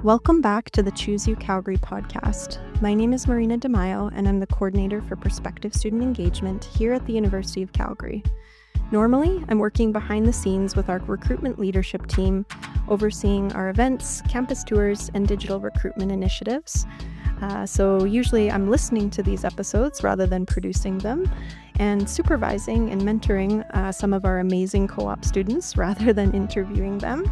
Welcome back to the Choose UCalgary podcast. My name is Marina DeMaio, and I'm the coordinator for prospective student engagement here at the University of Calgary. Normally, I'm working behind the scenes with our recruitment leadership team, overseeing our events, campus tours, and digital recruitment initiatives. So usually I'm listening to these episodes rather than producing them, and supervising and mentoring some of our amazing co-op students rather than interviewing them.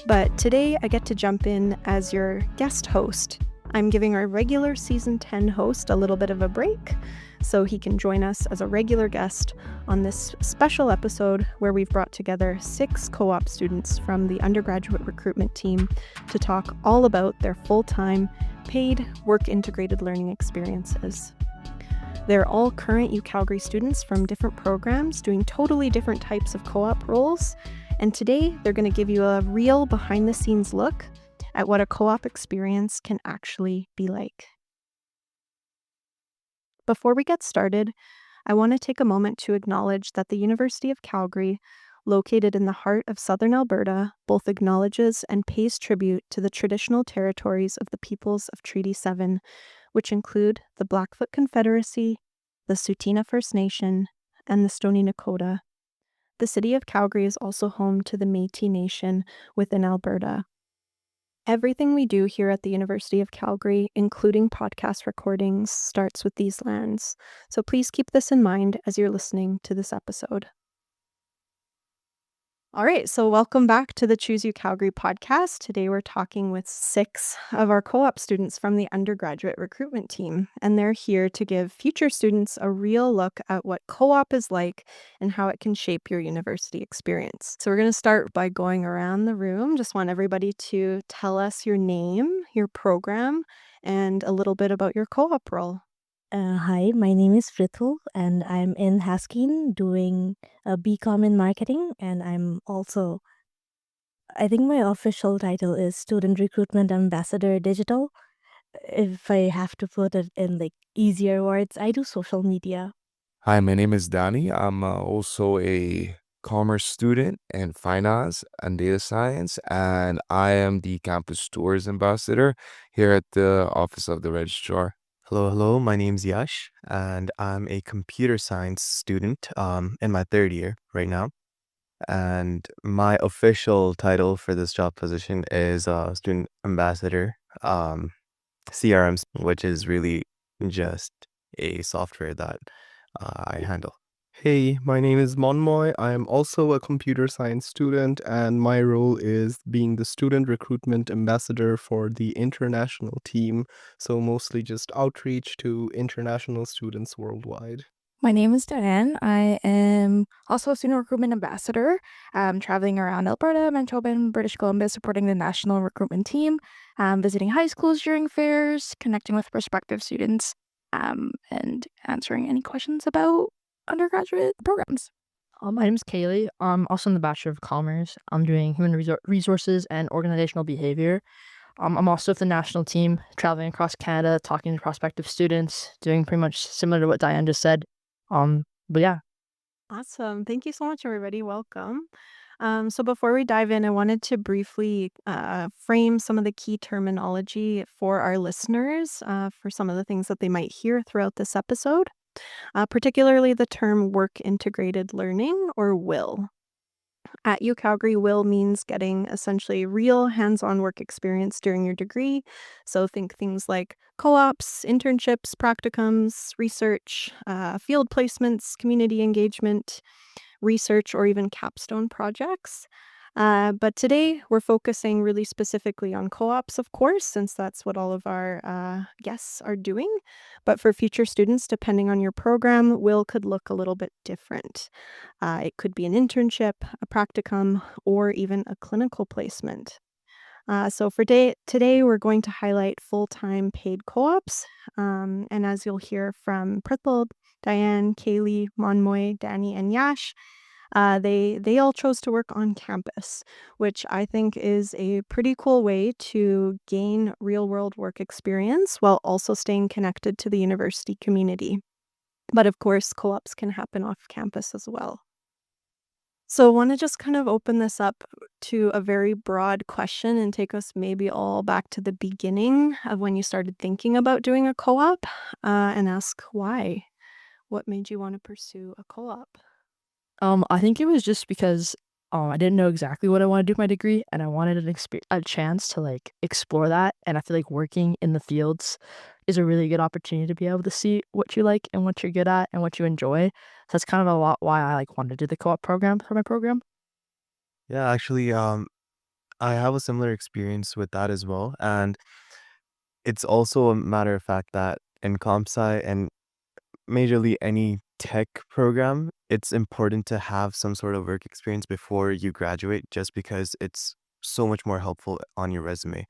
But today I get to jump in as your guest host. I'm giving our regular Season 10 host a little bit of a break so he can join us as a regular guest on this special episode where we've brought together 6 co-op students from the undergraduate recruitment team to talk all about their full-time, paid, work-integrated learning experiences. They're all current UCalgary students from different programs doing totally different types of co-op roles. And today, they're going to give you a real behind-the-scenes look at what a co-op experience can actually be like. Before we get started, I want to take a moment to acknowledge that the University of Calgary, located in the heart of southern Alberta, both acknowledges and pays tribute to the traditional territories of the peoples of Treaty 7, which include the Blackfoot Confederacy, the Tsuut'ina First Nation, and the Stoney Nakoda. The city of Calgary is also home to the Métis Nation within Alberta. Everything we do here at the University of Calgary, including podcast recordings, starts with these lands. So please keep this in mind as you're listening to this episode. All right, so welcome back to the Choose UCalgary podcast. Today we're talking with 6 of our co-op students from the undergraduate recruitment team, and they're here to give future students a real look at what co-op is like and how it can shape your university experience. So we're going to start by going around the room. Just want everybody to tell us your name, your program, and a little bit about your co-op role. Hi, my name is Fritul, and I'm in Haskin doing a BCom in marketing, and I'm also, I think my official title is Student Recruitment Ambassador Digital. If I have to put it in like easier words, I do social media. Hi, my name is Danny. I'm also a commerce student in finance and data science, and I am the campus tours ambassador here at the office of the Registrar. Hello. My name's Yash, and I'm a computer science student in my 3rd year right now. And my official title for this job position is student ambassador, CRM, which is really just a software that I handle. Hey, my name is Monmoy. I am also a computer science student, and my role is being the student recruitment ambassador for the international team. So mostly just outreach to international students worldwide. My name is Diane. I am also a student recruitment ambassador, traveling around Alberta, Manitoba, and British Columbia, supporting the national recruitment team, visiting high schools during fairs, connecting with prospective students, and answering any questions about undergraduate programs. My name is Kaylee. I'm also in the Bachelor of Commerce. I'm doing human resources and organizational behavior. I'm also with the national team, traveling across Canada, talking to prospective students, doing pretty much similar to what Diane just said. But yeah. Awesome. Thank you so much, everybody. Welcome. So before we dive in, I wanted to briefly frame some of the key terminology for our listeners for some of the things that they might hear throughout this episode, particularly the term work-integrated learning, or WIL. At UCalgary, WIL means getting essentially real hands-on work experience during your degree. So think things like co-ops, internships, practicums, research, field placements, community engagement, research, or even capstone projects. But today we're focusing really specifically on co-ops, of course, since that's what all of our guests are doing. But for future students, depending on your program, WIL could look a little bit different. It could be an internship, a practicum, or even a clinical placement. So for today, we're going to highlight full-time paid co-ops. And as you'll hear from Prithal, Diane, Kaylee, Monmoy, Danny, and Yash, they all chose to work on campus, which I think is a pretty cool way to gain real-world work experience while also staying connected to the university community. But of course, co-ops can happen off campus as well. So I want to just kind of open this up to a very broad question and take us maybe all back to the beginning of when you started thinking about doing a co-op, and ask why. What made you want to pursue a co-op? I think it was just because I didn't know exactly what I wanted to do with my degree, and I wanted a chance to like explore that. And I feel like working in the fields is a really good opportunity to be able to see what you like and what you're good at and what you enjoy. So that's kind of a lot why I like wanted to do the co-op program for my program. Yeah, actually, I have a similar experience with that as well. And it's also a matter of fact that in comp sci and majorly any tech program, it's important to have some sort of work experience before you graduate, just because it's so much more helpful on your resume.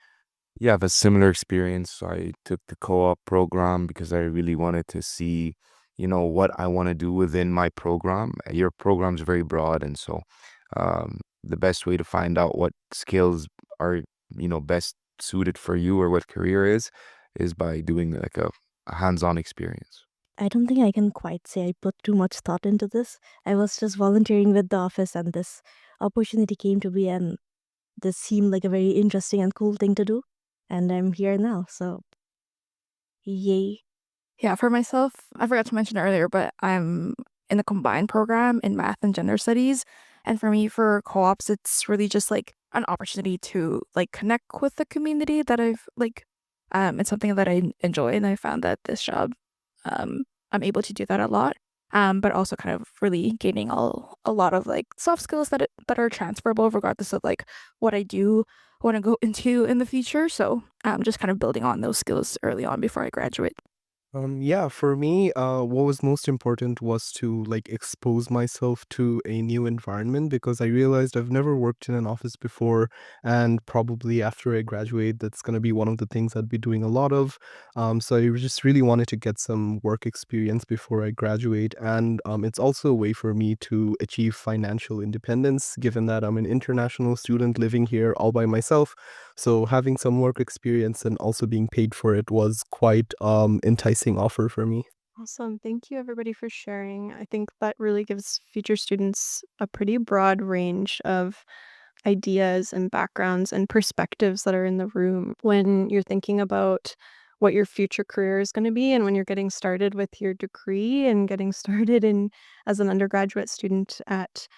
Yeah, I have a similar experience. I took the co-op program because I really wanted to see, what I want to do within my program. Your program's very broad, and so the best way to find out what skills are, best suited for you or what career is by doing like a hands-on experience. I don't think I can quite say I put too much thought into this. I was just volunteering with the office, and this opportunity came to be, and this seemed like a very interesting and cool thing to do. And I'm here now, so yay. Yeah, for myself, I forgot to mention earlier, but I'm in a combined program in math and gender studies. And for me, for co-ops, it's really just like an opportunity to like connect with the community that I've like, it's something that I enjoy. And I found that this job, um, I'm able to do that a lot. But also kind of really gaining a lot of like soft skills that are transferable regardless of like what I do want to go into in the future. So just kind of building on those skills early on before I graduate. Yeah, for me, what was most important was to like expose myself to a new environment because I realized I've never worked in an office before, and probably after I graduate, that's gonna be one of the things I'd be doing a lot of. So I just really wanted to get some work experience before I graduate, and it's also a way for me to achieve financial independence, given that I'm an international student living here all by myself. So having some work experience and also being paid for it was quite enticing offer for me. Awesome. Thank you, everybody, for sharing. I think that really gives future students a pretty broad range of ideas and backgrounds and perspectives that are in the room when you're thinking about what your future career is going to be and when you're getting started with your degree and getting started in as an undergraduate student at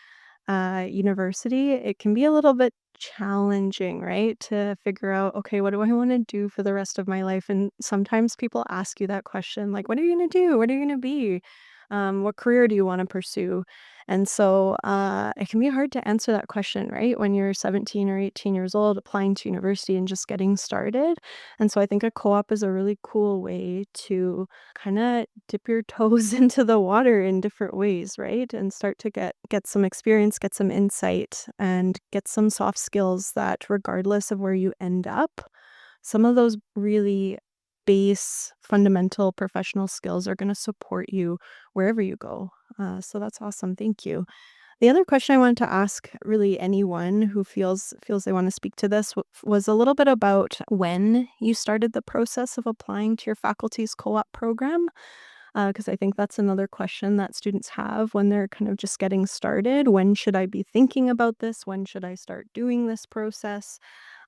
university. It can be a little bit challenging, right? To figure out, okay, what do I want to do for the rest of my life? And sometimes people ask you that question, like, what are you going to do? What are you going to be? What career do you want to pursue? And so it can be hard to answer that question, right? When you're 17 or 18 years old, applying to university and just getting started. And so I think a co op is a really cool way to kind of dip your toes into the water in different ways, right? And start to get some experience, get some insight, and get some soft skills that regardless of where you end up, some of those really base fundamental professional skills are going to support you wherever you go. So that's awesome. Thank you. The other question I wanted to ask really anyone who feels they want to speak to this was a little bit about when you started the process of applying to your faculty's co-op program, because I think that's another question that students have when they're kind of just getting started. When should I be thinking about this? When should I start doing this process?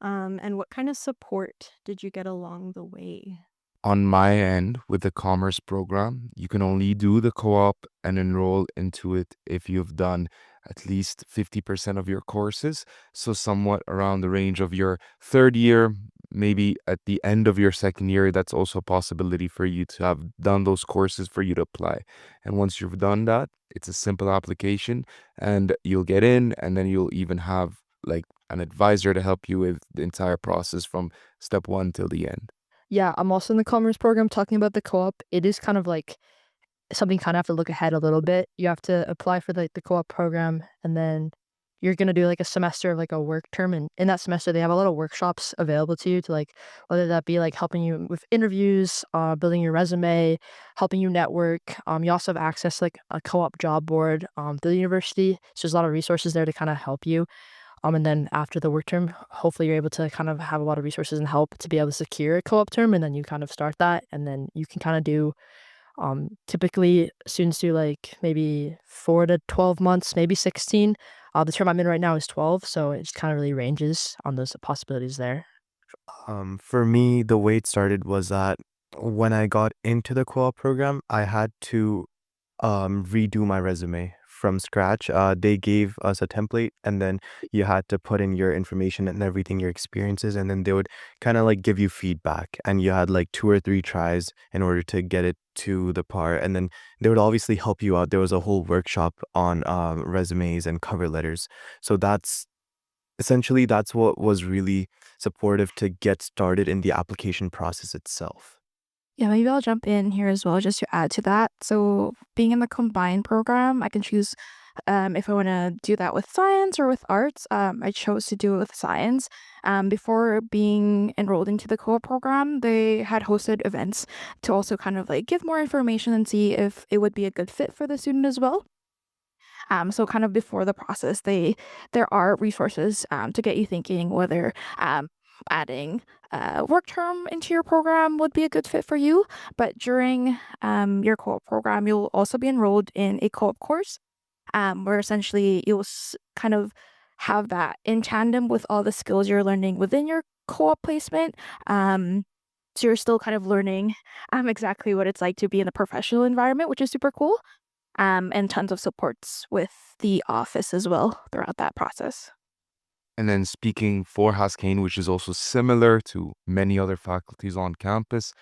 And what kind of support did you get along the way? On my end, with the commerce program, you can only do the co-op and enroll into it if you've done at least 50% of your courses. So somewhat around the range of your third year, maybe at the end of your second year, that's also a possibility for you to have done those courses for you to apply. And once you've done that, it's a simple application and you'll get in, and then you'll even have like an advisor to help you with the entire process from step one till the end. Yeah, I'm also in the commerce program talking about the co-op. It is kind of like something kind of have to look ahead a little bit. You have to apply for like the co-op program, and then you're gonna do like a semester of like a work term, and in that semester they have a lot of workshops available to you to like whether that be like helping you with interviews, building your resume, helping you network. You also have access to like a co-op job board through the university. So there's a lot of resources there to kind of help you. And then after the work term, hopefully you're able to kind of have a lot of resources and help to be able to secure a co-op term, and then you kind of start that, and then you can kind of do typically students do like maybe 4 to 12 months, maybe 16. The term I'm in right now is 12, so it just kind of really ranges on those possibilities there. For me, the way it started was that when I got into the co-op program, I had to redo my resume from scratch. They gave us a template, and then you had to put in your information and everything, your experiences, and then they would kind of like give you feedback. And you had like 2 or 3 tries in order to get it to the par. And then they would obviously help you out. There was a whole workshop on resumes and cover letters. So that's what was really supportive to get started in the application process itself. Yeah, maybe I'll jump in here as well just to add to that. So, being in the combined program, I can choose if I want to do that with science or with arts. I chose to do it with science. Before being enrolled into the co-op program, they had hosted events to also kind of like give more information and see if it would be a good fit for the student as well. So kind of before the process, there are resources to get you thinking whether adding work term into your program would be a good fit for you. But during your co-op program, you'll also be enrolled in a co-op course where essentially you'll kind of have that in tandem with all the skills you're learning within your co-op placement. So you're still kind of learning exactly what it's like to be in a professional environment, which is super cool. And tons of supports with the office as well throughout that process. And then speaking for Haskane, which is also similar to many other faculties on campus,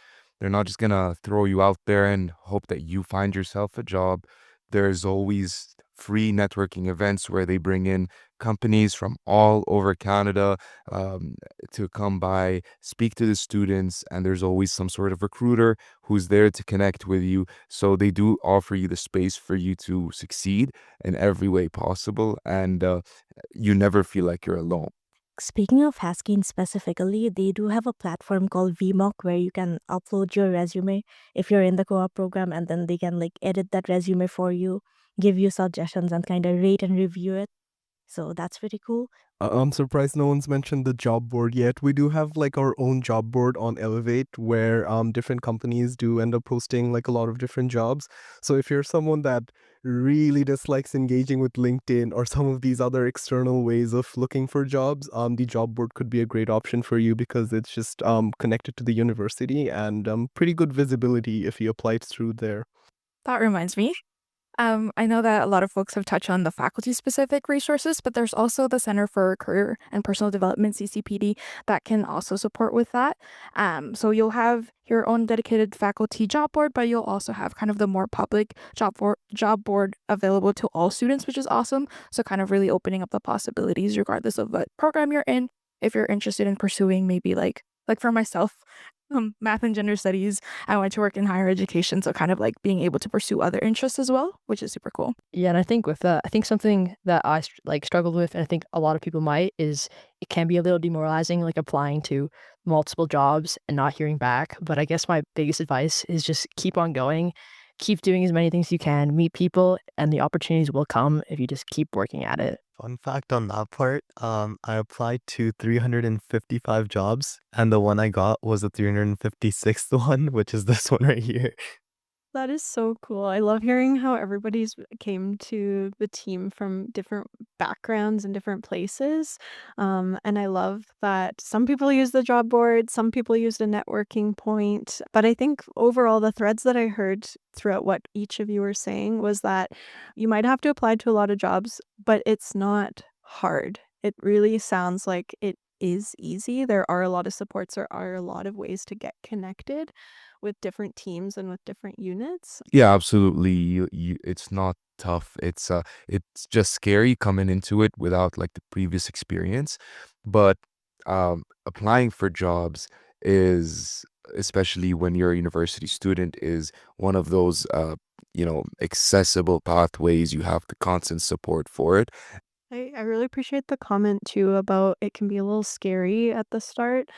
they're not just gonna throw you out there and hope that you find yourself a job. There's always free networking events where they bring in companies from all over Canada um, to come by, speak to the students, and there's always some sort of recruiter who's there to connect with you. So they do offer you the space for you to succeed in every way possible, and you never feel like you're alone. Speaking of Haskins specifically, they do have a platform called VMock where you can upload your resume if you're in the co-op program, and then they can like edit that resume for you, give you suggestions, and kind of rate and review it. So that's pretty cool. I'm surprised no one's mentioned the job board yet. We do have like our own job board on Elevate where different companies do end up posting like a lot of different jobs. So if you're someone that really dislikes engaging with LinkedIn or some of these other external ways of looking for jobs, the job board could be a great option for you because it's just connected to the university and pretty good visibility if you applied through there. That reminds me. I know that a lot of folks have touched on the faculty specific resources, but there's also the Center for Career and Personal Development, CCPD, that can also support with that. So you'll have your own dedicated faculty job board, but you'll also have kind of the more public job board available to all students, which is awesome. So kind of really opening up the possibilities regardless of what program you're in. If you're interested in pursuing maybe like for myself, math and gender studies. I went to work in higher education, so kind of like being able to pursue other interests as well, which is super cool. Yeah, and I think with that, I think something that I struggled with, and I think a lot of people might, is it can be a little demoralizing, like applying to multiple jobs and not hearing back. But I guess my biggest advice is just keep on going, keep doing as many things as you can, meet people, and the opportunities will come if you just keep working at it. Fun fact on that part, I applied to 355 jobs, and the one I got was the 356th one, which is this one right here. That is so cool. I love hearing how everybody's came to the team from different backgrounds and different places. And I love that some people use the job board, some people used a networking point. But I think overall, the threads that I heard throughout what each of you were saying was that you might have to apply to a lot of jobs, but it's not hard. It really sounds like it is easy. There are a lot of supports, there are a lot of ways to get connected with different teams and with different units. Yeah, absolutely. It's not tough. It's just scary coming into it without like the previous experience. But applying for jobs is, especially when you're a university student, is one of those accessible pathways. You have the constant support for it. I really appreciate the comment too about it can be a little scary at the start.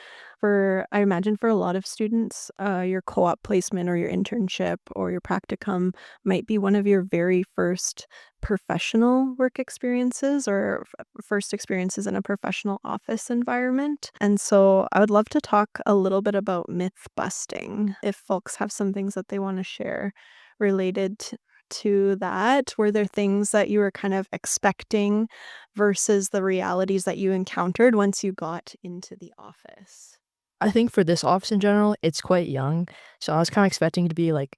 I imagine for a lot of students, your co-op placement or your internship or your practicum might be one of your very first professional work experiences or first experiences in a professional office environment. And so I would love to talk a little bit about myth busting if folks have some things that they want to share related to that? Were there things that you were kind of expecting versus the realities that you encountered once you got into the office? I think for this office in general, it's quite young. So I was kind of expecting it to be like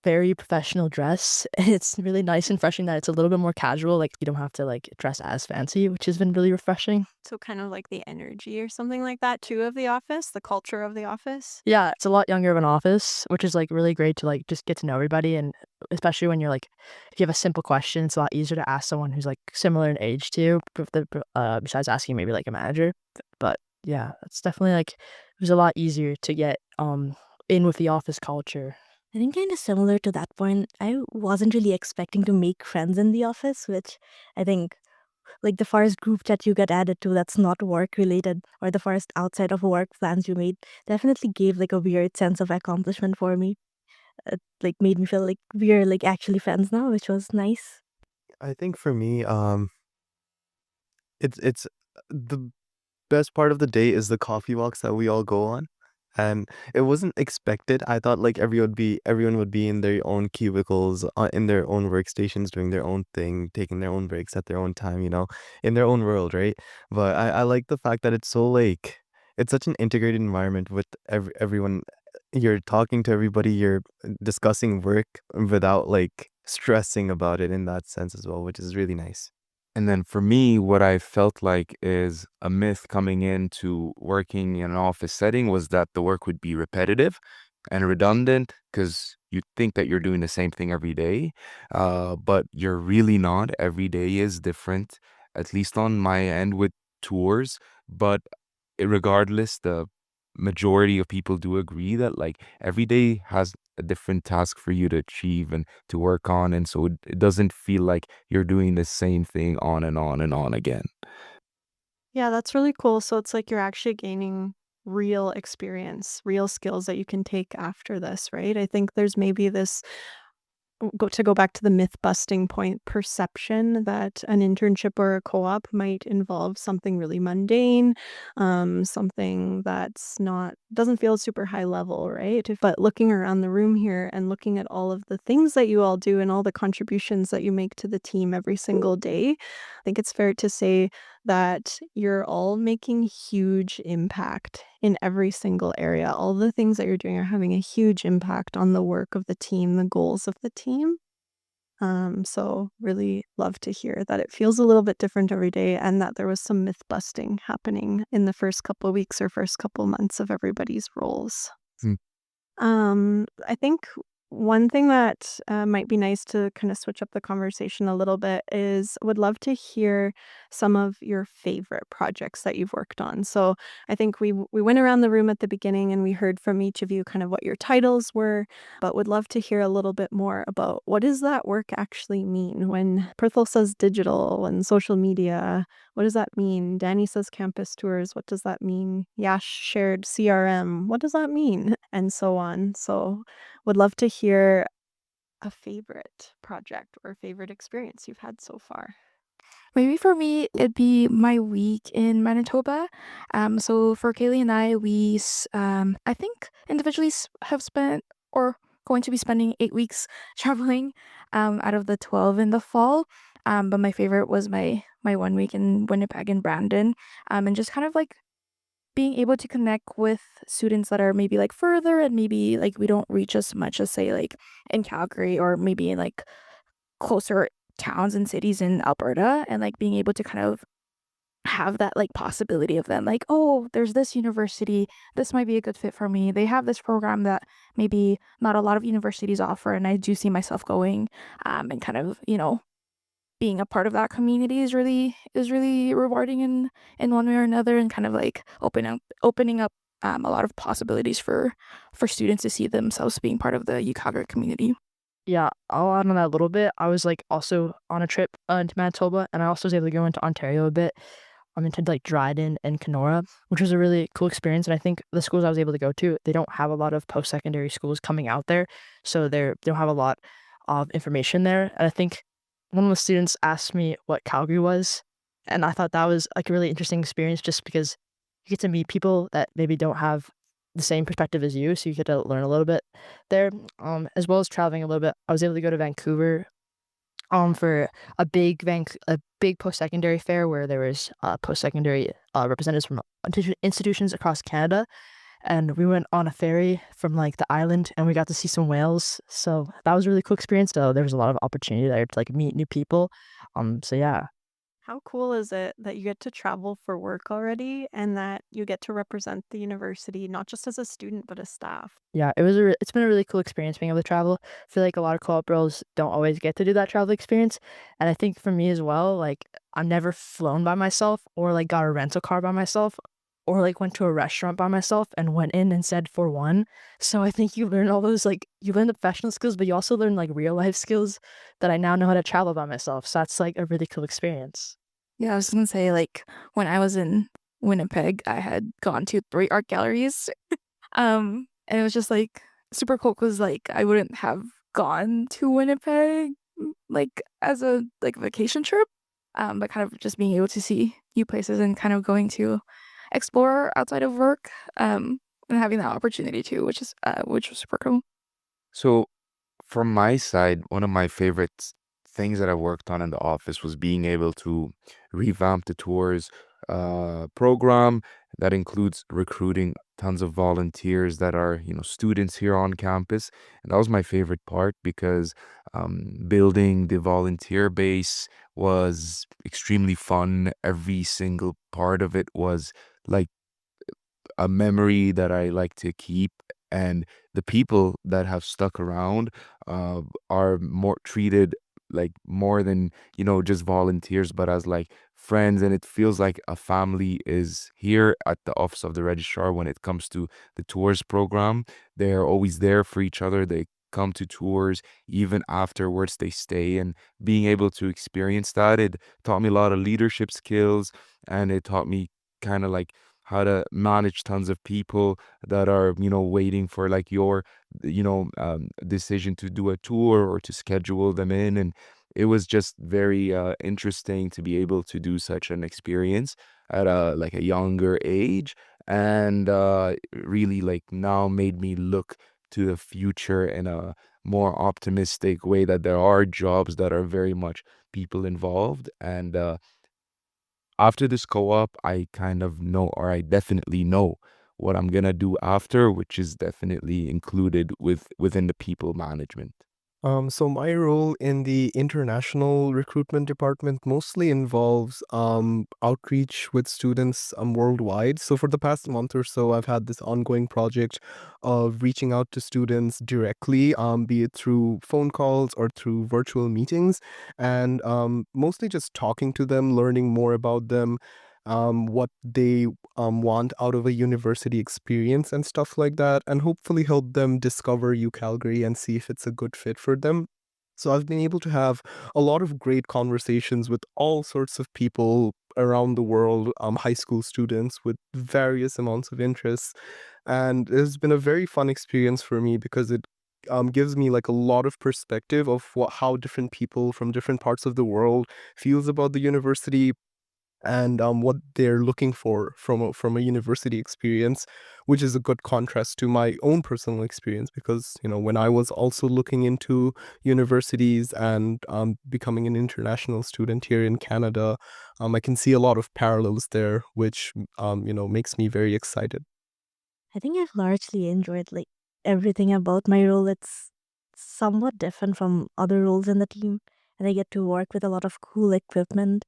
very professional dress. It's really nice and refreshing that it's a little bit more casual. Like you don't have to like dress as fancy, which has been really refreshing. So kind of like the energy or something like that too of the office, the culture of the office? Yeah, it's a lot younger of an office, which is like really great to like just get to know everybody. And especially when you're like, if you have a simple question, it's a lot easier to ask someone who's like similar in age to you, besides asking maybe like a manager. But yeah, it's definitely like, it was a lot easier to get in with the office culture. I think kind of similar to that point, I wasn't really expecting to make friends in the office, which I think like the first group that you get added to that's not work related or the first outside of work plans you made definitely gave like a weird sense of accomplishment for me. It like made me feel like we're like actually friends now, which was nice. I think for me, it's the best part of the day is the coffee walks that we all go on. And it wasn't expected. I thought like everyone would be in their own cubicles, in their own workstations, doing their own thing, taking their own breaks at their own time, in their own world, right? But I like the fact that it's so like it's such an integrated environment with everyone. You're talking to everybody, you're discussing work without like stressing about it in that sense as well, which is really nice. And then for me, what I felt like is a myth coming into working in an office setting was that the work would be repetitive and redundant because you think that you're doing the same thing every day, but you're really not. Every day is different, at least on my end with tours. But regardless, the majority of people do agree that like every day has a different task for you to achieve and to work on, and so it doesn't feel like you're doing the same thing on and on and on again. Yeah, that's really cool. So it's like you're actually gaining real experience, real skills that you can take after this, right? I think there's maybe this go back to the myth busting point, perception that an internship or a co-op might involve something really mundane, something that's not doesn't feel super high level, right? But looking around the room here and looking at all of the things that you all do and all the contributions that you make to the team every single day, I think it's fair to say that you're all making huge impact in every single area. All the things that you're doing are having a huge impact on the work of the team, the goals of the team. So really love to hear that it feels a little bit different every day and that there was some myth busting happening in the first couple weeks or first couple months of everybody's roles. Hmm. I think one thing that might be nice to kind of switch up the conversation a little bit is would love to hear some of your favorite projects that you've worked on. So I think we went around the room at the beginning and we heard from each of you kind of what your titles were, but would love to hear a little bit more about what does that work actually mean when Prithal says digital and social media. What does that mean? Danny says campus tours. What does that mean? Yash shared CRM. What does that mean? And so on. So would love to hear a favorite project or favorite experience you've had so far. Maybe for me, it'd be my week in Manitoba. So for Kaylee and I, I think individually have spent or going to be spending 8 weeks traveling, out of the 12 in the fall. But my favorite was my 1 week in Winnipeg and Brandon, and just kind of like being able to connect with students that are maybe like further and maybe like we don't reach as much as say like in Calgary or maybe in like closer towns and cities in Alberta, and like being able to kind of have that like possibility of them like, oh, there's this university, this might be a good fit for me, they have this program that maybe not a lot of universities offer, and I do see myself going, and kind of being a part of that community is really rewarding in one way or another, and kind of like opening up a lot of possibilities for students to see themselves being part of the UCalgary community. Yeah, I'll add on that a little bit. I was like also on a trip into Manitoba, and I also was able to go into Ontario a bit. I'm into like Dryden and Kenora, which was a really cool experience. And I think the schools I was able to go to, they don't have a lot of post secondary schools coming out there, so they don't have a lot of information there. And I think one of the students asked me what Calgary was, and I thought that was like a really interesting experience, just because you get to meet people that maybe don't have the same perspective as you, so you get to learn a little bit there. As well as traveling a little bit, I was able to go to Vancouver for a big post-secondary fair where there was post-secondary representatives from institutions across Canada, and we went on a ferry from like the island, and we got to see some whales. So that was a really cool experience. Though there was a lot of opportunity there to like meet new people. So yeah. How cool is it that you get to travel for work already and that you get to represent the university, not just as a student, but as staff? Yeah, it's been a really cool experience being able to travel. I feel like a lot of co-op roles don't always get to do that travel experience, and I think for me as well, like I've never flown by myself or like got a rental car by myself or like went to a restaurant by myself and went in and said for one. So I think you learn all those like you learn the professional skills, but you also learn like real life skills that I now know how to travel by myself. So that's like a really cool experience. Yeah, I was gonna say, like, when I was in Winnipeg, I had gone to 3 art galleries. And it was just, like, super cool because like, I wouldn't have gone to Winnipeg, like, as a, like, vacation trip, but kind of just being able to see new places and kind of going to explore outside of work, and having that opportunity too, which was super cool. So, from my side, one of my favorite things that I worked on in the office was being able to revamp the tours program that includes recruiting tons of volunteers that are, students here on campus. And that was my favorite part because building the volunteer base was extremely fun. Every single part of it was like a memory that I like to keep. And the people that have stuck around are more treated like more than, just volunteers, but as like friends. And it feels like a family is here at the office of the registrar when it comes to the tours program. They're always there for each other. They come to tours, even afterwards they stay. And being able to experience that, it taught me a lot of leadership skills, and it taught me kind of like how to manage tons of people that are, waiting for like your, decision to do a tour or to schedule them in. And it was just very interesting to be able to do such an experience at a younger age. And really like now made me look to the future in a more optimistic way, that there are jobs that are very much people involved. And after this co-op, I kind of know, or I definitely know what I'm gonna do after, which is definitely included within the people management. So my role in the international recruitment department mostly involves outreach with students worldwide. So for the past month or so, I've had this ongoing project of reaching out to students directly, be it through phone calls or through virtual meetings, and mostly just talking to them, learning more about them, what they want out of a university experience and stuff like that, and hopefully help them discover UCalgary and see if it's a good fit for them. So I've been able to have a lot of great conversations with all sorts of people around the world, high school students with various amounts of interests. And it's been a very fun experience for me because it gives me like a lot of perspective of how different people from different parts of the world feels about the university, and what they're looking for from a university experience, which is a good contrast to my own personal experience. Because when I was also looking into universities and becoming an international student here in Canada, I can see a lot of parallels there, which makes me very excited. I think I've largely enjoyed like everything about my role. It's somewhat different from other roles in the team, and I get to work with a lot of cool equipment,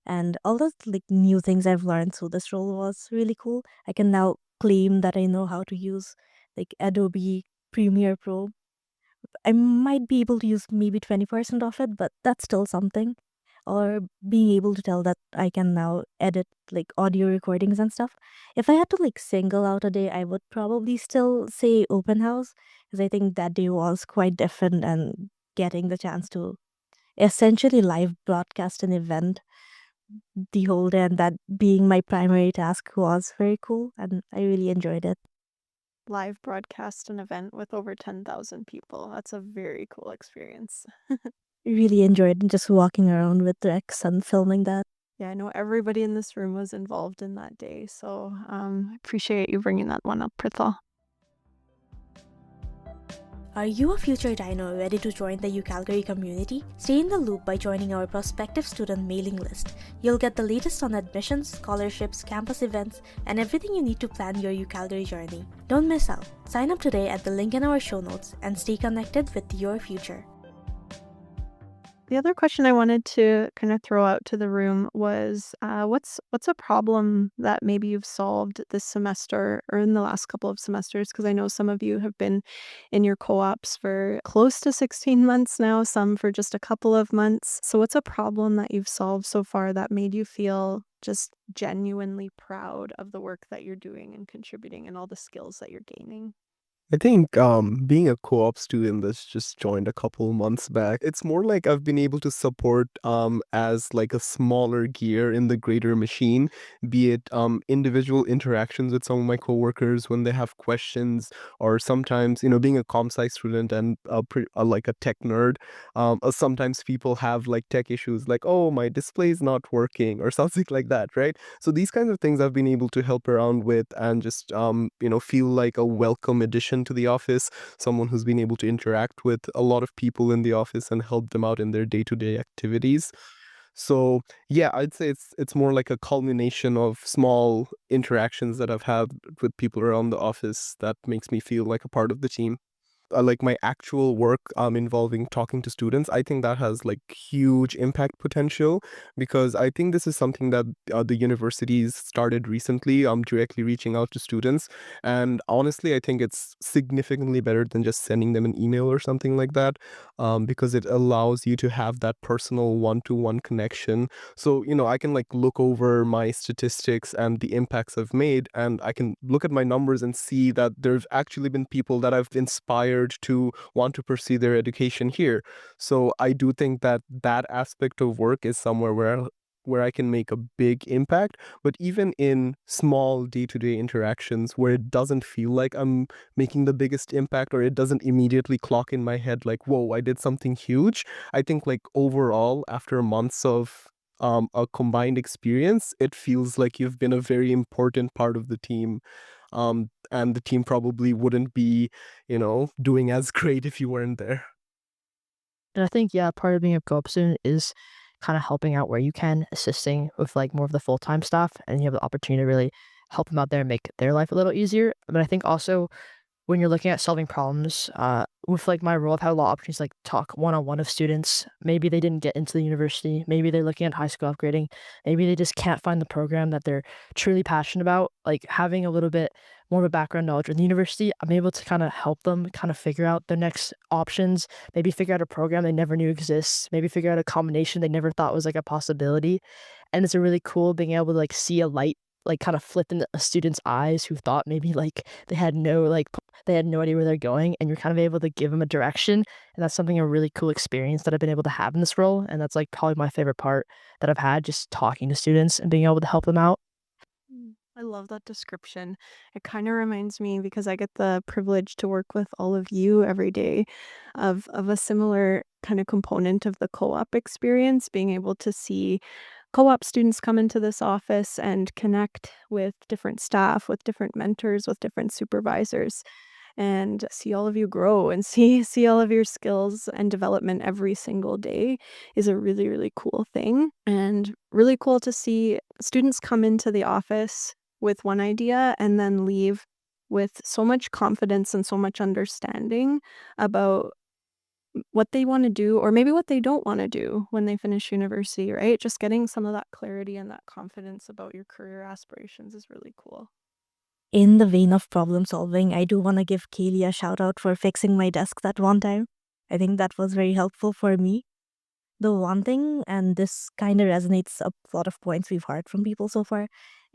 and all those like new things I've learned through this role was really cool. I can now claim that I know how to use like Adobe Premiere Pro. I might be able to use maybe 20% of it, but that's still something. Or being able to tell that I can now edit like audio recordings and stuff. If I had to like single out a day, I would probably still say open house, because I think that day was quite different, and getting the chance to essentially live broadcast an event the whole day, and that being my primary task was very cool, and I really enjoyed it. Live broadcast an event with over 10,000 people. That's a very cool experience. Really enjoyed just walking around with Rex and filming that. Yeah, I know everybody in this room was involved in that day, so appreciate you bringing that one up, Prithal. Are you a future dino ready to join the UCalgary community? Stay in the loop by joining our prospective student mailing list. You'll get the latest on admissions, scholarships, campus events, and everything you need to plan your UCalgary journey. Don't miss out. Sign up today at the link in our show notes and stay connected with your future. The other question I wanted to kind of throw out to the room was, what's a problem that maybe you've solved this semester or in the last couple of semesters? Because I know some of you have been in your co-ops for close to 16 months now, some for just a couple of months. So what's a problem that you've solved so far that made you feel just genuinely proud of the work that you're doing and contributing and all the skills that you're gaining? I think being a co-op student that's just joined a couple months back, it's more like I've been able to support as like a smaller gear in the greater machine, be it individual interactions with some of my coworkers when they have questions, or sometimes, being a comp sci student and like a tech nerd, sometimes people have like tech issues like, oh, my display is not working or something like that, right? So these kinds of things I've been able to help around with and just feel like a welcome addition to the office, someone who's been able to interact with a lot of people in the office and help them out in their day-to-day activities. So yeah, I'd say it's more like a culmination of small interactions that I've had with people around the office that makes me feel like a part of the team. Like my actual work involving talking to students, I think that has like huge impact potential, because I think this is something that the universities started recently, directly reaching out to students. And honestly, I think it's significantly better than just sending them an email or something like that, because it allows you to have that personal one-to-one connection. So, I can like look over my statistics and the impacts I've made, and I can look at my numbers and see that there's actually been people that I've inspired to want to pursue their education here. So I do think that that aspect of work is somewhere where I can make a big impact. But even in small day-to-day interactions where it doesn't feel like I'm making the biggest impact, or it doesn't immediately clock in my head like, whoa, I did something huge, I think like overall, after months of a combined experience, it feels like you've been a very important part of the team. And the team probably wouldn't be, doing as great if you weren't there. And I think, yeah, part of being a co-op student is kind of helping out where you can, assisting with like more of the full-time stuff, and you have the opportunity to really help them out there and make their life a little easier. But I think also when you're looking at solving problems, with like my role, I've had a lot of opportunities to like talk one-on-one with students. Maybe they didn't get into the university. Maybe they're looking at high school upgrading. Maybe they just can't find the program that they're truly passionate about. Like having a little bit more of a background knowledge with the university, I'm able to kind of help them kind of figure out their next options. Maybe figure out a program they never knew exists. Maybe figure out a combination they never thought was like a possibility. And it's a really cool being able to like see a light like kind of flip in a student's eyes who thought maybe like they had no idea where they're going, and you're kind of able to give them a direction. And that's something, a really cool experience that I've been able to have in this role. And that's like probably my favorite part that I've had, just talking to students and being able to help them out. I love that description. It kind of reminds me, because I get the privilege to work with all of you every day, of a similar kind of component of the co-op experience, being able to see co-op students come into this office and connect with different staff, with different mentors, with different supervisors, and see all of you grow and see all of your skills and development every single day is a really, really cool thing. And really cool to see students come into the office with one idea and then leave with so much confidence and so much understanding about what they want to do, or maybe what they don't want to do when they finish university, right? Just getting some of that clarity and that confidence about your career aspirations is really cool. In the vein of problem solving, I do want to give Kaylee a shout out for fixing my desk that one time. I think that was very helpful for me. The one thing, and this kind of resonates a lot of points we've heard from people so far,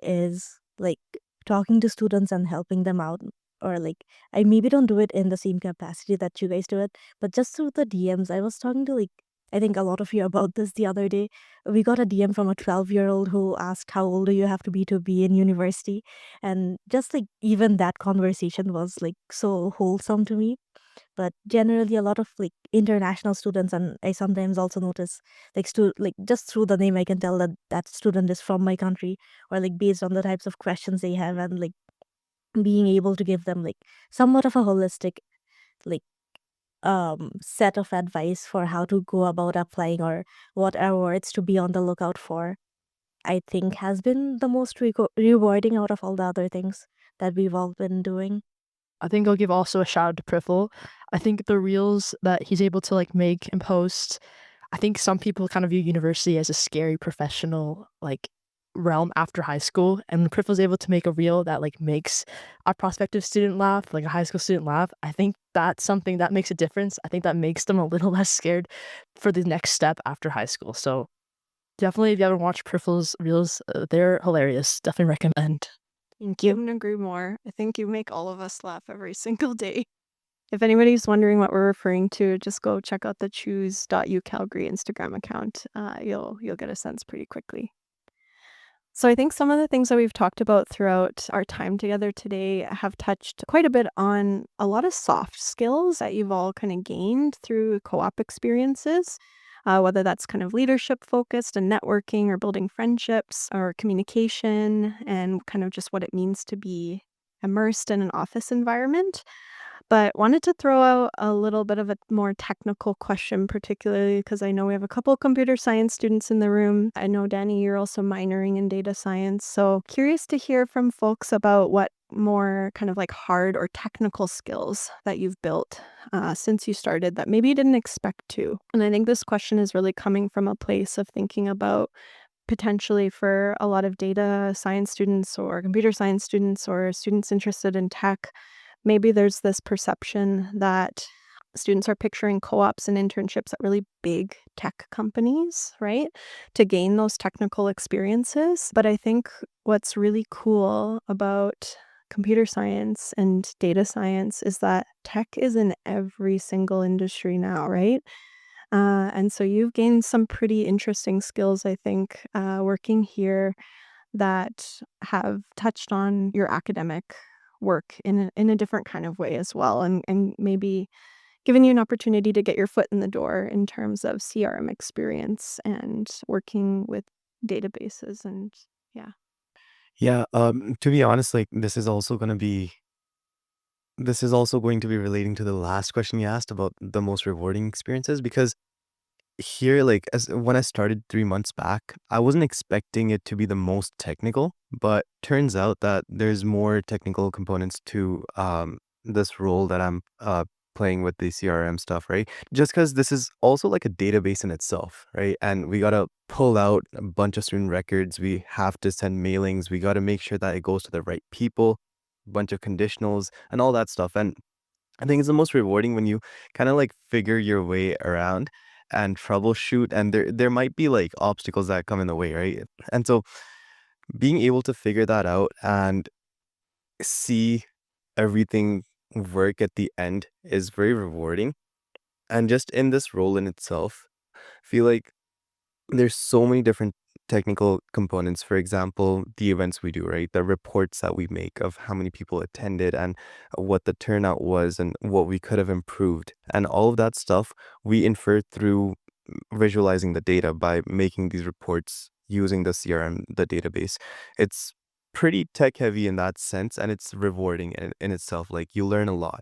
is like talking to students and helping them out. Or like, I maybe don't do it in the same capacity that you guys do it, but just through the DMs. I was talking to like, I think a lot of you about this the other day. We got a DM from a 12-year-old who asked, how old do you have to be in university? And just like, even that conversation was like so wholesome to me. But generally, a lot of like international students, and I sometimes also notice like like just through the name I can tell that that student is from my country, or like based on the types of questions they have, and like being able to give them like somewhat of a holistic like set of advice for how to go about applying or what awards to be on the lookout for, I think has been the most rewarding out of all the other things that we've all been doing. I think I'll give also a shout out to Prifl. I think the reels that he's able to like make and post, I think some people kind of view university as a scary professional like realm after high school, and when Prifl's able to make a reel that like makes a prospective student laugh, like a high school student laugh, I think that's something that makes a difference. I think that makes them a little less scared for the next step after high school. So definitely, if you haven't watched Prifl's reels, they're hilarious. Definitely recommend. Thank you. Couldn't agree more. I think you make all of us laugh every single day. If anybody's wondering what we're referring to, just go check out the Choose UCalgary Instagram account. You'll get a sense pretty quickly. So I think some of the things that we've talked about throughout our time together today have touched quite a bit on a lot of soft skills that you've all kind of gained through co-op experiences, whether that's kind of leadership focused and networking or building friendships or communication and kind of just what it means to be immersed in an office environment. But wanted to throw out a little bit of a more technical question, particularly because I know we have a couple of computer science students in the room. I know, Danny, you're also minoring in data science. So curious to hear from folks about what more kind of like hard or technical skills that you've built since you started that maybe you didn't expect to. And I think this question is really coming from a place of thinking about potentially for a lot of data science students or computer science students or students interested in tech. Maybe there's this perception that students are picturing co-ops and internships at really big tech companies, right? To gain those technical experiences. But I think what's really cool about computer science and data science is that tech is in every single industry now, right? And so you've gained some pretty interesting skills, I think, working here that have touched on your academic work in a different kind of way as well, and maybe given you an opportunity to get your foot in the door in terms of CRM experience and working with databases and yeah. Yeah, to be honest, like this is also going to be relating to the last question you asked about the most rewarding experiences, because here, like as when I started 3 months back, I wasn't expecting it to be the most technical, but turns out that there's more technical components to this role that I'm playing with the CRM stuff, right? Just because this is also like a database in itself, right? And we gotta pull out a bunch of student records. We have to send mailings. We gotta make sure that it goes to the right people, bunch of conditionals and all that stuff. And I think it's the most rewarding when you kind of like figure your way around and troubleshoot, and there might be like obstacles that come in the way, right? And so being able to figure that out and see everything work at the end is very rewarding. And just in this role in itself, I feel like there's so many different technical components. For example, the events we do, right? The reports that we make of how many people attended and what the turnout was and what we could have improved. And all of that stuff we infer through visualizing the data by making these reports using the CRM, the database. It's pretty tech heavy in that sense, and it's rewarding in itself. Like you learn a lot.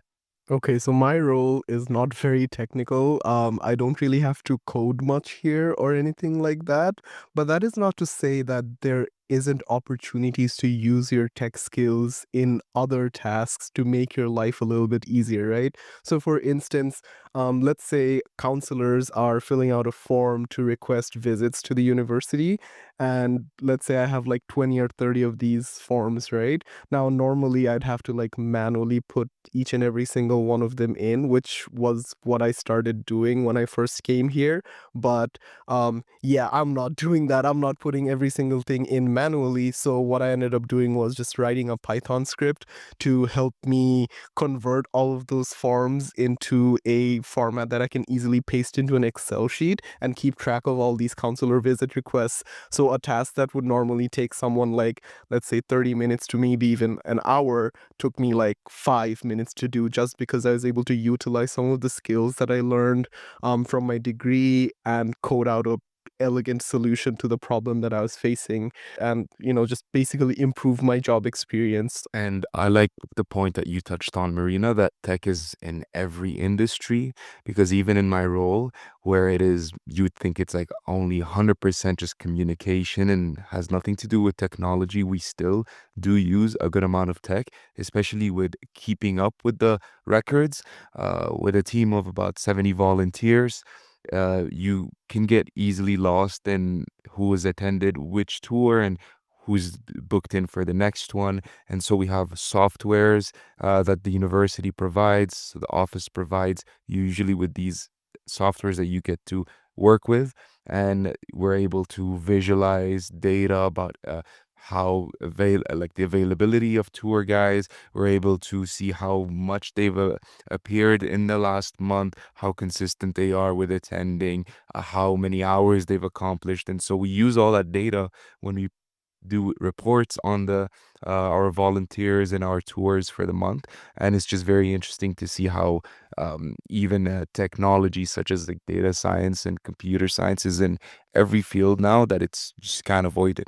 Okay, so my role is not very technical. I don't really have to code much here or anything like that. But that is not to say that there isn't opportunities to use your tech skills in other tasks to make your life a little bit easier, right? So for instance, let's say counselors are filling out a form to request visits to the university. And let's say I have like 20 or 30 of these forms, right? Now, normally I'd have to like manually put each and every single one of them in, which was what I started doing when I first came here. But yeah, I'm not doing that. I'm not putting every single thing in manually. So what I ended up doing was just writing a Python script to help me convert all of those forms into a format that I can easily paste into an Excel sheet and keep track of all these counselor visit requests. So a task that would normally take someone like, let's say 30 minutes to maybe even an hour took me like 5 minutes to do, just because I was able to utilize some of the skills that I learned from my degree and code out elegant solution to the problem that I was facing, and just basically improve my job experience. And I like the point that you touched on, Marina, that tech is in every industry, because even in my role, where it is, you'd think it's like only 100% just communication and has nothing to do with technology, we still do use a good amount of tech, especially with keeping up with the records. With a team of about 70 volunteers, you can get easily lost in who has attended which tour and who's booked in for the next one. And so we have softwares that the university provides, so the office provides, usually with these softwares that you get to work with. And we're able to visualize data about like the availability of tour guides. We're able to see how much they've appeared in the last month, how consistent they are with attending, how many hours they've accomplished. And so we use all that data when we do reports on the our volunteers and our tours for the month. And it's just very interesting to see how even technology such as like data science and computer science is in every field now, that it's just kind of avoided.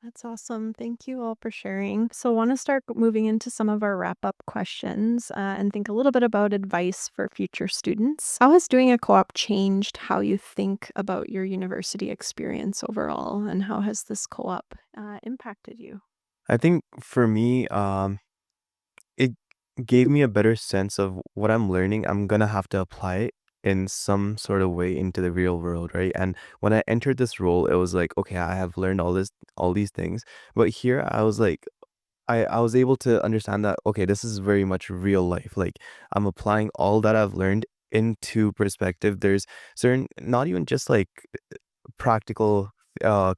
That's awesome. Thank you all for sharing. So, I want to start moving into some of our wrap up questions and think a little bit about advice for future students. How has doing a co op changed how you think about your university experience overall? And how has this co op impacted you? I think for me, it gave me a better sense of what I'm learning. I'm gonna have to apply it in some sort of way into the real world, right? And when I entered this role, it was like, okay, I have learned all these things. But here I was like, I was able to understand that, okay, this is very much real life. Like I'm applying all that I've learned into perspective. There's certain, not even just like practical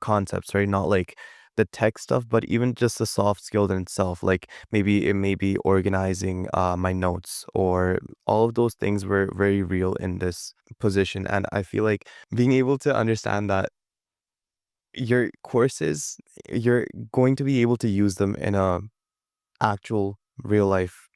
concepts, right? Not like the tech stuff, but even just the soft skills in itself. Like maybe it may be organizing my notes, or all of those things were very real in this position. And I feel like being able to understand that your courses, you're going to be able to use them in a actual real life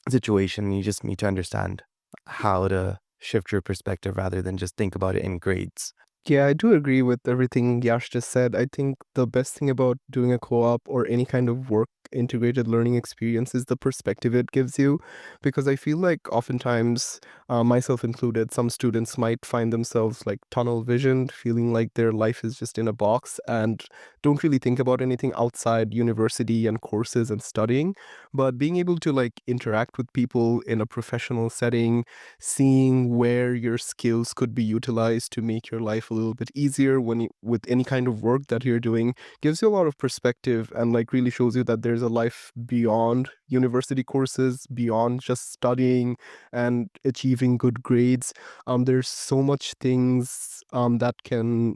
situation. You just need to understand how to shift your perspective rather than just think about it in grades. Yeah, I do agree with everything Yash just said. I think the best thing about doing a co-op or any kind of work integrated learning experience is the perspective it gives you. Because I feel like oftentimes, myself included, some students might find themselves like tunnel visioned, feeling like their life is just in a box and don't really think about anything outside university and courses and studying. But being able to like interact with people in a professional setting, seeing where your skills could be utilized to make your life a little bit easier with any kind of work that you're doing, gives you a lot of perspective and like really shows you that there's a life beyond university courses, beyond just studying and achieving good grades. There's so much things that can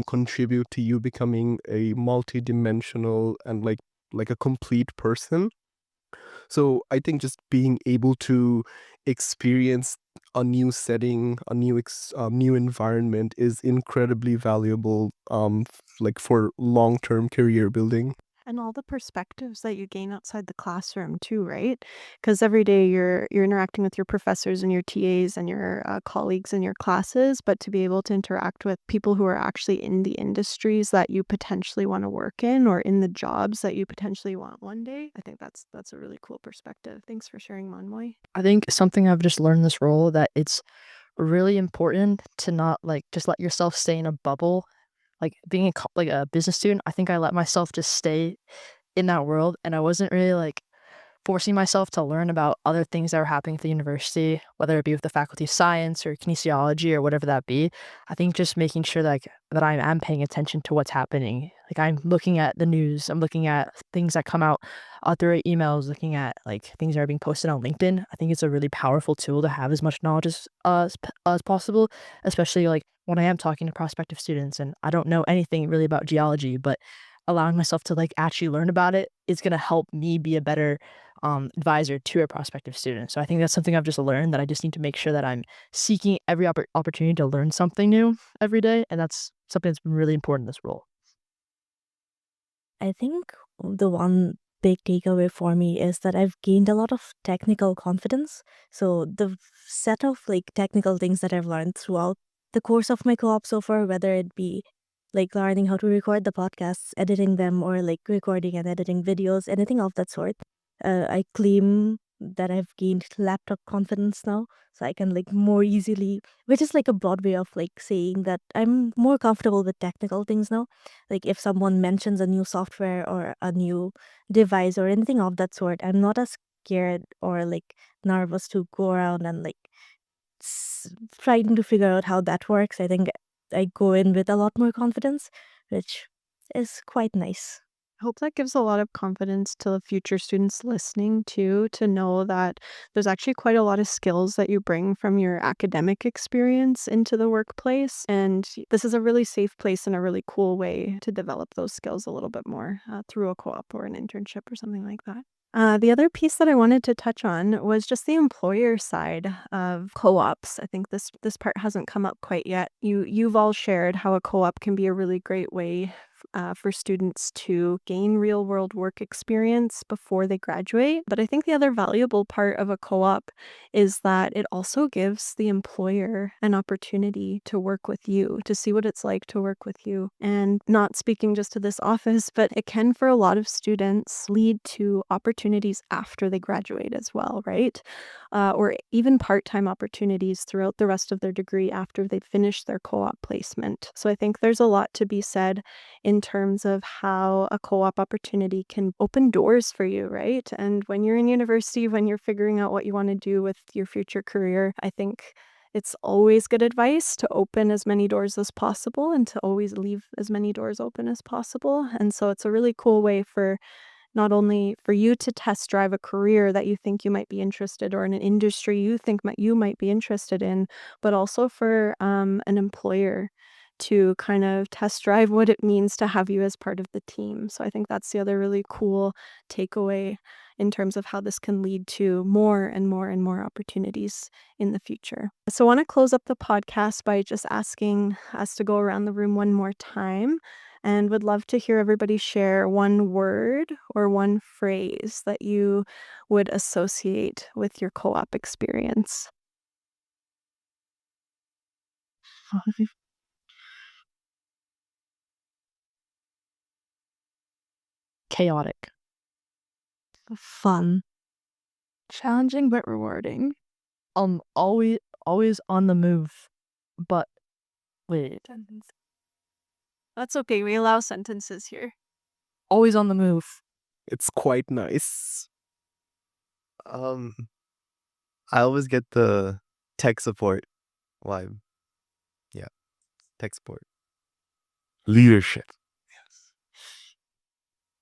contribute to you becoming a multi-dimensional and like a complete person. So I think just being able to experience a new setting, a new environment is incredibly valuable, like for long-term career building. And all the perspectives that you gain outside the classroom too, right? Because every day you're interacting with your professors and your TAs and your colleagues in your classes, but to be able to interact with people who are actually in the industries that you potentially want to work in, or in the jobs that you potentially want one day, I think that's a really cool perspective. Thanks for sharing, Monmoy. I think something I've just learned in this role, that it's really important to not like just let yourself stay in a bubble. Like being like a business student, I think I let myself just stay in that world, and I wasn't really like forcing myself to learn about other things that were happening at the university, whether it be with the Faculty of Science or kinesiology or whatever that be. I think just making sure that I am paying attention to what's happening. Like I'm looking at the news, I'm looking at things that come out through emails, looking at like things that are being posted on LinkedIn. I think it's a really powerful tool to have as much knowledge as possible, especially like when I am talking to prospective students and I don't know anything really about geology, but allowing myself to like actually learn about it is going to help me be a better advisor to a prospective student. So I think that's something I've just learned, that I just need to make sure that I'm seeking every opportunity to learn something new every day. And that's something that's been really important in this role. I think the one big takeaway for me is that I've gained a lot of technical confidence. So the set of like technical things that I've learned throughout the course of my co-op so far, whether it be like learning how to record the podcasts, editing them, or like recording and editing videos, anything of that sort. I claim that I've gained laptop confidence now, so I can like more easily, which is like a broad way of like saying that I'm more comfortable with technical things now. Like if someone mentions a new software or a new device or anything of that sort, I'm not as scared or like nervous to go around and like trying to figure out how that works. I think I go in with a lot more confidence, which is quite nice. I hope that gives a lot of confidence to the future students listening too, to know that there's actually quite a lot of skills that you bring from your academic experience into the workplace. And this is a really safe place and a really cool way to develop those skills a little bit more through a co-op or an internship or something like that. The other piece that I wanted to touch on was just the employer side of co-ops. I think this part hasn't come up quite yet. You've all shared how a co-op can be a really great way for students to gain real-world work experience before they graduate. But I think the other valuable part of a co-op is that it also gives the employer an opportunity to work with you, to see what it's like to work with you. And not speaking just to this office, but it can, for a lot of students, lead to opportunities after they graduate as well, right? Or even part-time opportunities throughout the rest of their degree after they've finished their co-op placement. So I think there's a lot to be said in terms of how a co-op opportunity can open doors for you, right? And when you're in university, when you're figuring out what you want to do with your future career, I think it's always good advice to open as many doors as possible and to always leave as many doors open as possible. And so it's a really cool way for not only for you to test drive a career that you think you might be interested or in an industry you think you might be interested in, but also for an employer to kind of test drive what it means to have you as part of the team. So I think that's the other really cool takeaway in terms of how this can lead to more and more and more opportunities in the future. So I want to close up the podcast by just asking us to go around the room one more time, and would love to hear everybody share one word or one phrase that you would associate with your co-op experience. Chaotic. Fun. Challenging but rewarding. Always on the move. But wait. That's okay. We allow sentences here. Always on the move. It's quite nice. I always get the tech support vibe. Yeah, tech support. Leadership.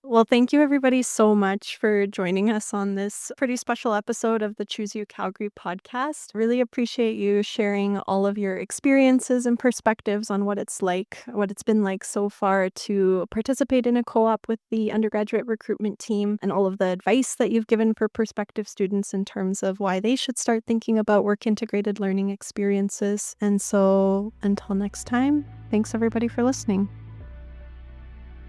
Well, thank you everybody so much for joining us on this pretty special episode of the Choose UCalgary podcast. Really appreciate you sharing all of your experiences and perspectives on what it's been like so far to participate in a co-op with the undergraduate recruitment team, and all of the advice that you've given for prospective students in terms of why they should start thinking about work-integrated learning experiences. And so until next time, thanks everybody for listening.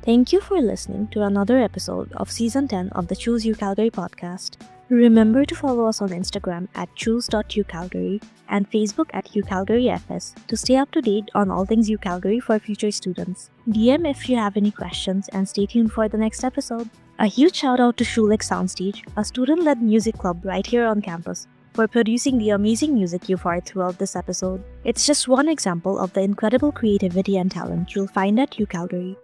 Thank you for listening to another episode of Season 10 of the Choose UCalgary podcast. Remember to follow us on Instagram at choose.ucalgary and Facebook at UCalgaryFS to stay up to date on all things UCalgary for future students. DM if you have any questions, and stay tuned for the next episode. A huge shout out to Schulich Soundstage, a student-led music club right here on campus, for producing the amazing music you've heard throughout this episode. It's just one example of the incredible creativity and talent you'll find at UCalgary.